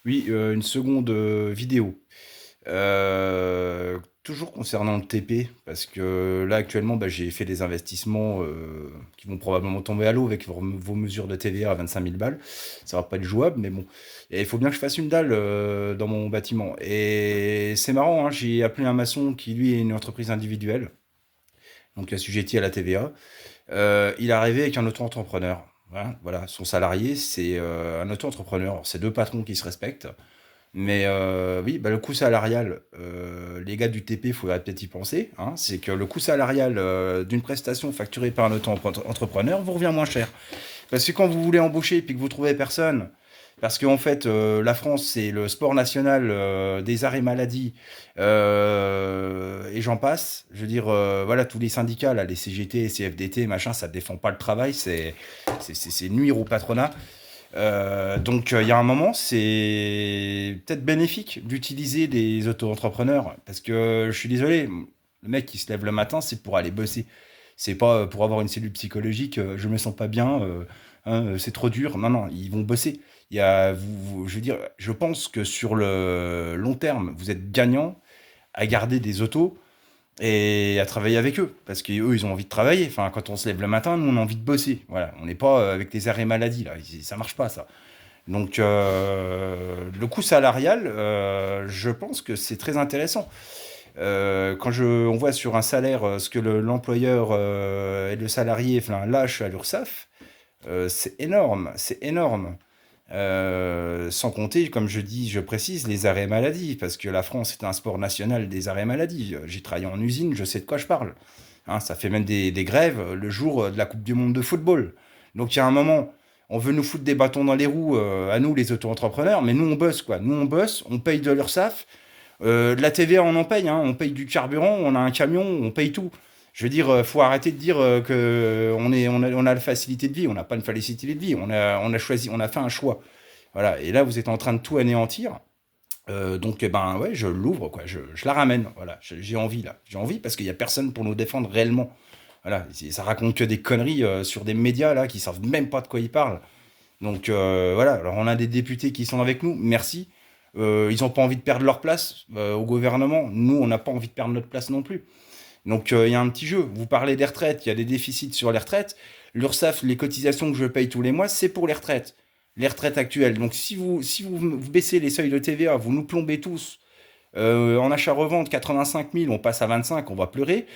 Oui, une seconde vidéo. Toujours concernant le TP, parce que là actuellement, bah, j'ai fait des investissements qui vont probablement tomber à l'eau avec vos mesures de TVA à 25 000 balles. Ça va pas être jouable, mais bon. Et il faut bien que je fasse une dalle dans mon bâtiment. Et c'est marrant, hein, j'ai appelé un maçon qui, lui, est une entreprise individuelle, donc assujetti à la TVA. Il est arrivé avec un auto-entrepreneur. Hein, voilà, son salarié, c'est un auto-entrepreneur. Alors, c'est deux patrons qui se respectent. Mais oui, bah, le coût salarial, les gars du TP, il faudrait peut-être y penser, hein, c'est que le coût salarial d'une prestation facturée par un auto-entrepreneur vous revient moins cher. Parce que quand vous voulez embaucher et puis que vous trouvez personne, parce qu'en fait, la France, c'est le sport national des arrêts maladie, et j'en passe. Je veux dire, voilà, tous les syndicats, là, les CGT, CFDT, machin, ça ne défend pas le travail, c'est nuire au patronat. Donc, il y a un moment, c'est peut-être bénéfique d'utiliser des auto-entrepreneurs. Parce que je suis désolé, le mec qui se lève le matin, c'est pour aller bosser. C'est pas pour avoir une cellule psychologique, je me sens pas bien, hein, c'est trop dur. Non, non, ils vont bosser. Je veux dire, je pense que sur le long terme, vous êtes gagnant à garder des autos et à travailler avec eux. Parce qu'eux, ils ont envie de travailler. Enfin, quand on se lève le matin, nous, on a envie de bosser. Voilà, on n'est pas avec les arrêts maladie, là. Ça marche pas, ça. Donc, le coût salarial, je pense que c'est très intéressant. On voit sur un salaire ce que l'employeur et le salarié enfin, lâchent à l'URSSAF, c'est énorme, c'est énorme. Sans compter, comme je dis, je précise, les arrêts maladie, parce que la France est un sport national des arrêts maladie. J'ai travaillé en usine, je sais de quoi je parle. Hein, ça fait même des grèves le jour de la Coupe du Monde de football. Donc il y a un moment, on veut nous foutre des bâtons dans les roues, à nous les auto-entrepreneurs, mais nous on bosse quoi. Nous on bosse, on paye de l'URSSAF, de la TVA on en paye, hein, on paye du carburant, on a un camion, on paye tout. Je veux dire, faut arrêter de dire que on a la facilité de vie. On n'a pas une facilité de vie. On a choisi, on a fait un choix. Voilà. Et là, vous êtes en train de tout anéantir. Donc, eh ben, ouais, je l'ouvre, quoi. Je la ramène. Voilà. J'ai envie, là. J'ai envie parce qu'il n'y a personne pour nous défendre réellement. Voilà. Ça raconte que des conneries sur des médias, là, qui savent même pas de quoi ils parlent. Donc, voilà. Alors, on a des députés qui sont avec nous. Merci. Ils n'ont pas envie de perdre leur place au gouvernement. Nous, on n'a pas envie de perdre notre place non plus. Donc il y a un petit jeu. Vous parlez des retraites, il y a des déficits sur les retraites. L'URSSAF, les cotisations que je paye tous les mois, c'est pour les retraites actuelles. Donc si vous baissez les seuils de TVA, vous nous plombez tous en achat-revente 85 000, on passe à 25, on va pleurer.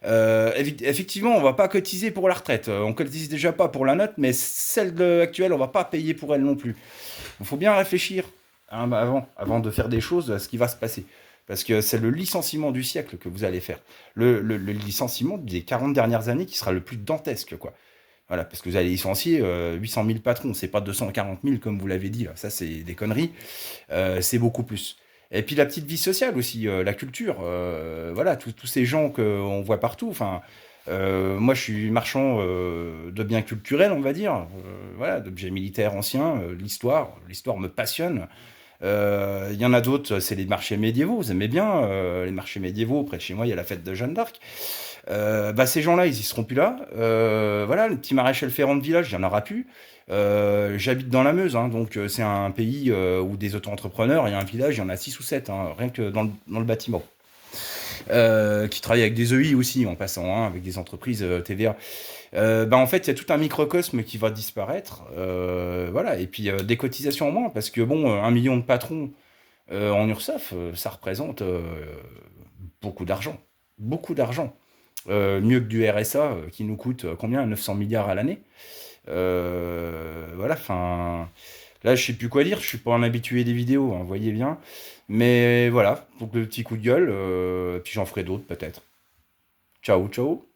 Effectivement, on va pas cotiser pour la retraite. On cotise déjà pas pour la note, mais actuelle, on va pas payer pour elle non plus. Il faut bien réfléchir hein, avant de faire des choses à ce qui va se passer. Parce que c'est le licenciement du siècle que vous allez faire. Le licenciement des 40 dernières années qui sera le plus dantesque, quoi. Voilà, parce que vous allez licencier 800 000 patrons, c'est pas 240 000 comme vous l'avez dit, là. Ça c'est des conneries, c'est beaucoup plus. Et puis la petite vie sociale aussi, la culture, voilà, tous ces gens qu'on voit partout, enfin, moi je suis marchand de biens culturels, on va dire, voilà, d'objets militaires anciens, l'histoire me passionne. Il y en a d'autres, c'est les marchés médiévaux. Vous aimez bien les marchés médiévaux. Près de chez moi, il y a la fête de Jeanne d'Arc. Bah, ces gens-là, ils y seront plus là. Voilà, le petit maréchal ferrant de village, il n'y en aura plus. J'habite dans la Meuse, hein, donc c'est un pays où des auto-entrepreneurs, il y a un village, il y en a 6 ou 7, hein, rien que dans le bâtiment. Qui travaillent avec des EI aussi, en passant, hein, avec des entreprises TVA. Bah, en fait, il y a tout un microcosme qui va disparaître. Voilà, et puis des cotisations en moins, parce que bon, 1 million de patrons en URSSAF, ça représente beaucoup d'argent. Beaucoup d'argent. Mieux que du RSA qui nous coûte combien? 900 milliards à l'année. Voilà, enfin. Là, je sais plus quoi dire, je suis pas un habitué des vidéos, hein, vous voyez bien. Mais voilà, donc le petit coup de gueule, puis j'en ferai d'autres peut-être. Ciao, ciao.